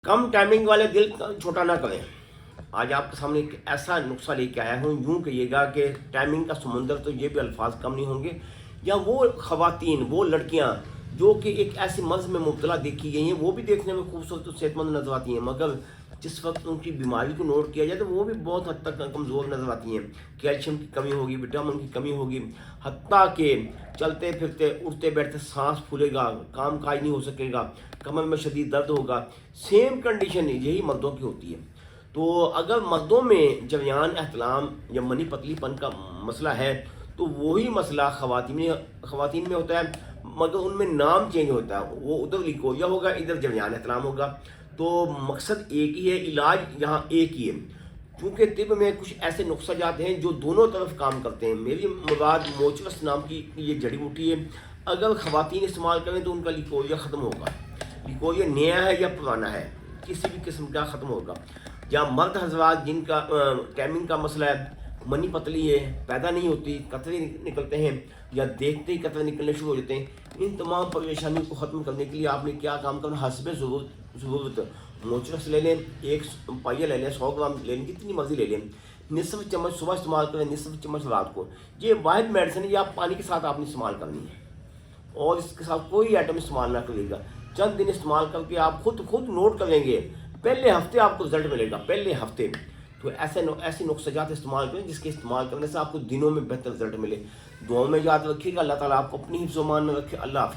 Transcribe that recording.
कम timing वाले दिल छोटा ना करें। आज आपके सामने एक ऐसा नुस्खा लेके आया हूँ, यूँ कहिएगा कि टाइमिंग का समुंदर तो ये भी अल्फाज कम नहीं होंगे। या वो ख़वातीन, वो लड़कियाँ जो कि एक ऐसी मर्ज़ में मुब्तला देखी गई हैं, वो भी देखने में खूबसूरत और सेहतमंद नज़र आती हैं, मगर जिस वक्त उनकी बीमारी को नोट किया जाए तो वो भी बहुत हद तक कमज़ोर नज़र आती हैं। कैल्शियम की कमी होगी, विटामिन की कमी होगी, हत्ता कि चलते फिरते उठते बैठते सांस फूलेगा, काम काज नहीं हो सकेगा, कमर में शदीद दर्द होगा। सेम कंडीशन यही मर्दों की होती है। तो अगर मर्दों में जरियान एहतलाम या मनी पतलीपन का मसला है तो वही मसला ख़वातीन में होता है, मगर उनमें नाम चेंज होता है। वो उधर लिकोरिया होगा, इधर जरियान एहतलाम होगा। तो मकसद एक ही है, इलाज यहाँ एक ही है। क्योंकि तिब में कुछ ऐसे नुस्खा जाते हैं जो दोनों तरफ काम करते हैं। मेरी मुराद मोचरस नाम की ये जड़ी बूटी है। अगर ख़वातीन इस्तेमाल करें तो उनका लिकोरिया ख़त्म होगा। लिकोरिया नया है या पुराना है, किसी भी किस्म का ख़त्म होगा। या मर्द हजरात जिनका टाइमिंग का मसला है, मनी पतली है, पैदा नहीं होती, कतरे निकलते हैं या देखते ही कतरे निकलने शुरू हो जाते हैं, इन तमाम परेशानियों को ख़त्म करने के लिए आपने क्या काम करना, हस्बे ज़रूरत मोचरस ले लें, एक पाइया ले लें, 100 ग्राम ले लें, जितनी मर्ज़ी ले लें। निसफ चम्मच सुबह इस्तेमाल करें, निसफ चम्मच रात को। ये वाहिद मेडिसिन है, आप पानी के साथ आपने इस्तेमाल करनी है और इसके साथ कोई आइटम इस्तेमाल ना करिएगा। चंद दिन इस्तेमाल करके आप खुद नोट करेंगे, पहले हफ्ते आपको रिजल्ट मिलेगा, पहले हफ्ते में। तो ऐसे नुस्ख़ात इस्तेमाल करें जिसके इस्तेमाल करने से आपको दिनों में बेहतर रिजल्ट मिले। दुआ में याद रखिएगा। अल्लाह ताला आपको अपनी हिफ्ज़-ओ-मान में रखे। अल्लाह हाफ़िज़।